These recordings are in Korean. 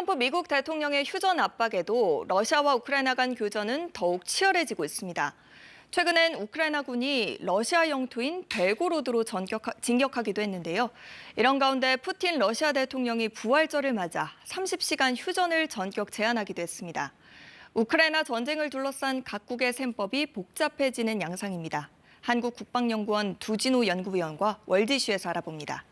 트럼프 미국 대통령의 휴전 압박에도 러시아와 우크라이나 간 교전은 더욱 치열해지고 있습니다. 최근엔 우크라이나군이 러시아 영토인 벨고로드로 진격하기도 했는데요. 이런 가운데 푸틴 러시아 대통령이 부활절을 맞아 30시간 휴전을 전격 제안하기도 했습니다. 우크라이나 전쟁을 둘러싼 각국의 셈법이 복잡해지는 양상입니다. 한국국방연구원 두진우 연구위원과 월드이슈에서 알아봅니다.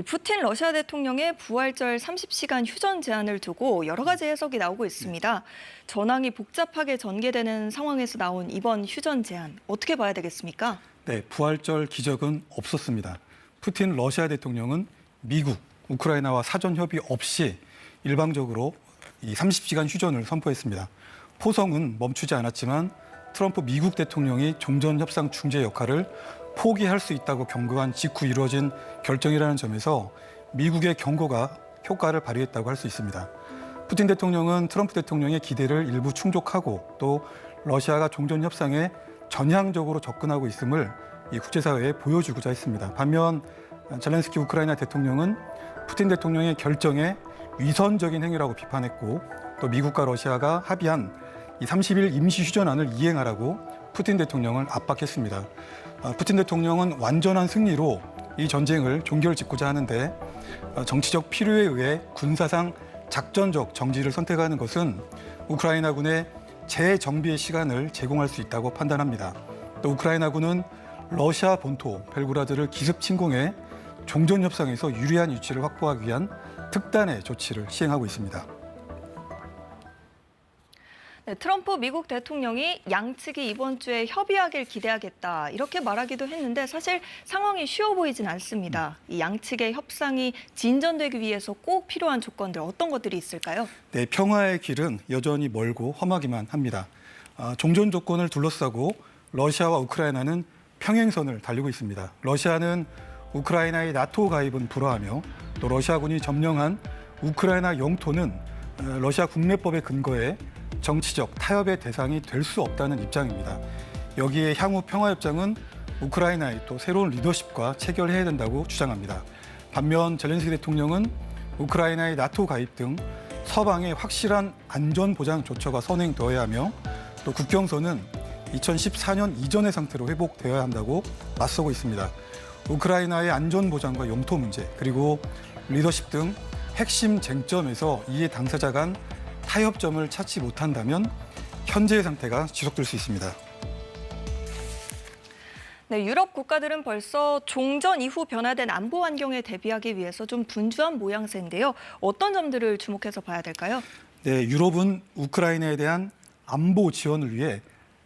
푸틴 러시아 대통령의 부활절 30시간 휴전 제안을 두고 여러 가지 해석이 나오고 있습니다. 전황이 복잡하게 전개되는 상황에서 나온 이번 휴전 제안, 어떻게 봐야 되겠습니까? 네, 부활절 기적은 없었습니다. 푸틴 러시아 대통령은 미국, 우크라이나와 사전 협의 없이 일방적으로 이 30시간 휴전을 선포했습니다. 포성은 멈추지 않았지만 트럼프 미국 대통령이 종전협상 중재 역할을 포기할 수 있다고 경고한 직후 이루어진 결정이라는 점에서 미국의 경고가 효과를 발휘했다고 할 수 있습니다. 푸틴 대통령은 트럼프 대통령의 기대를 일부 충족하고 또 러시아가 종전협상에 전향적으로 접근하고 있음을 이 국제사회에 보여주고자 했습니다. 반면 젤렌스키 우크라이나 대통령은 푸틴 대통령의 결정에 위선적인 행위라고 비판했고 또 미국과 러시아가 합의한 이 30일 임시휴전안을 이행하라고 푸틴 대통령을 압박했습니다. 푸틴 대통령은 완전한 승리로 이 전쟁을 종결짓고자 하는데 정치적 필요에 의해 군사상 작전적 정지를 선택하는 것은 우크라이나군의 재정비의 시간을 제공할 수 있다고 판단합니다. 또 우크라이나군은 러시아 본토 벨고라드를 기습 침공해 종전협상에서 유리한 위치를 확보하기 위한 특단의 조치를 시행하고 있습니다. 네, 트럼프 미국 대통령이 양측이 이번 주에 협의하길 기대하겠다 이렇게 말하기도 했는데 사실 상황이 쉬워 보이진 않습니다. 이 양측의 협상이 진전되기 위해서 꼭 필요한 조건들 어떤 것들이 있을까요? 네, 평화의 길은 여전히 멀고 험하기만 합니다. 종전 조건을 둘러싸고 러시아와 우크라이나는 평행선을 달리고 있습니다. 러시아는 우크라이나의 나토 가입은 불허하며 또 러시아군이 점령한 우크라이나 영토는 러시아 국내법에 근거해 정치적 타협의 대상이 될 수 없다는 입장입니다. 여기에 향후 평화협정은 우크라이나의 또 새로운 리더십과 체결해야 된다고 주장합니다. 반면 젤렌스키 대통령은 우크라이나의 나토 가입 등 서방의 확실한 안전보장 조처가 선행되어야 하며 또 국경선은 2014년 이전의 상태로 회복되어야 한다고 맞서고 있습니다. 우크라이나의 안전보장과 영토 문제 그리고 리더십 등 핵심 쟁점에서 이해 당사자 간 타협점을 찾지 못한다면 현재의 상태가 지속될 수 있습니다. 네, 유럽 국가들은 벌써 종전 이후 변화된 안보 환경에 대비하기 위해서 좀 분주한 모양새인데요. 어떤 점들을 주목해서 봐야 될까요? 네, 유럽은 우크라이나에 대한 안보 지원을 위해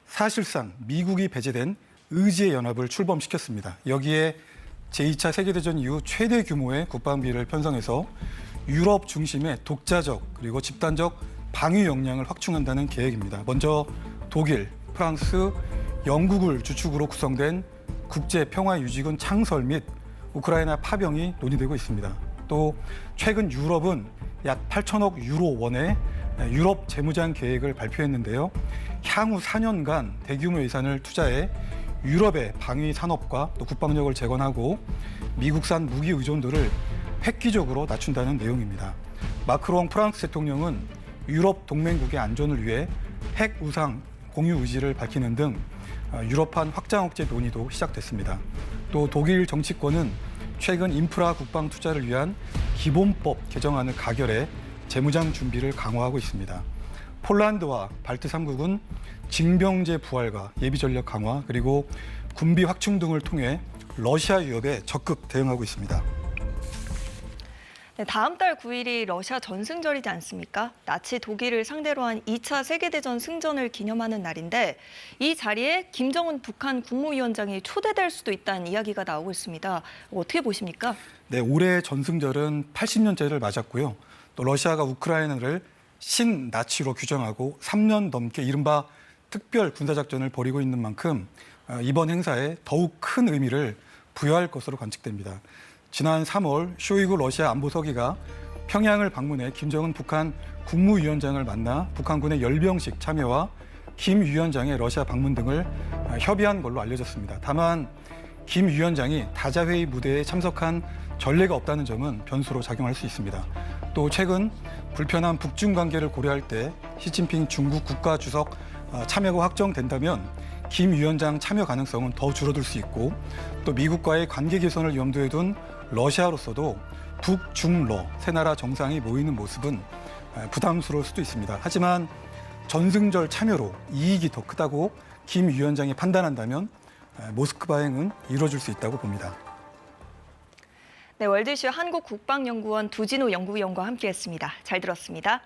사실상 미국이 배제된 의지의 연합을 출범시켰습니다. 여기에 제2차 세계대전 이후 최대 규모의 국방비를 편성해서 유럽 중심의 독자적 그리고 집단적 방위 역량을 확충한다는 계획입니다. 먼저 독일, 프랑스, 영국을 주축으로 구성된 국제평화유지군 창설 및 우크라이나 파병이 논의되고 있습니다. 또 최근 유럽은 약 8천억 유로 원의 유럽 재무장 계획을 발표했는데요. 향후 4년간 대규모 예산을 투자해 유럽의 방위 산업과 또 국방력을 재건하고 미국산 무기 의존도를 획기적으로 낮춘다는 내용입니다. 마크롱 프랑스 대통령은 유럽 동맹국의 안전을 위해 핵 우상 공유 의지를 밝히는 등 유럽판 확장 억제 논의도 시작됐습니다. 또 독일 정치권은 최근 인프라 국방 투자를 위한 기본법 개정안을 가결해 재무장 준비를 강화하고 있습니다. 폴란드와 발트 3국은 징병제 부활과 예비 전력 강화 그리고 군비 확충 등을 통해 러시아 위협에 적극 대응하고 있습니다. 네, 다음 달 9일이 러시아 전승절이지 않습니까? 나치 독일을 상대로 한 2차 세계대전 승전을 기념하는 날인데 이 자리에 김정은 북한 국무위원장이 초대될 수도 있다는 이야기가 나오고 있습니다. 어떻게 보십니까? 네, 올해 전승절은 80년째를 맞았고요. 또 러시아가 우크라이나를 신나치로 규정하고 3년 넘게 이른바 특별 군사작전을 벌이고 있는 만큼 이번 행사에 더욱 큰 의미를 부여할 것으로 관측됩니다. 지난 3월 쇼이구 러시아 안보서기가 평양을 방문해 김정은 북한 국무위원장을 만나 북한군의 열병식 참여와 김 위원장의 러시아 방문 등을 협의한 걸로 알려졌습니다. 다만 김 위원장이 다자회의 무대에 참석한 전례가 없다는 점은 변수로 작용할 수 있습니다. 또 최근 불편한 북중 관계를 고려할 때 시진핑 중국 국가주석 참여가 확정된다면 김 위원장 참여 가능성은 더 줄어들 수 있고 또 미국과의 관계 개선을 염두에 둔 러시아로서도 북중러 세 나라 정상이 모이는 모습은 부담스러울 수도 있습니다. 하지만 전승절 참여로 이익이 더 크다고 김 위원장이 판단한다면 모스크바행은 이루어질 수 있다고 봅니다. 네, 월드이슈 한국국방연구원 두진호 연구위원과 함께했습니다. 잘 들었습니다.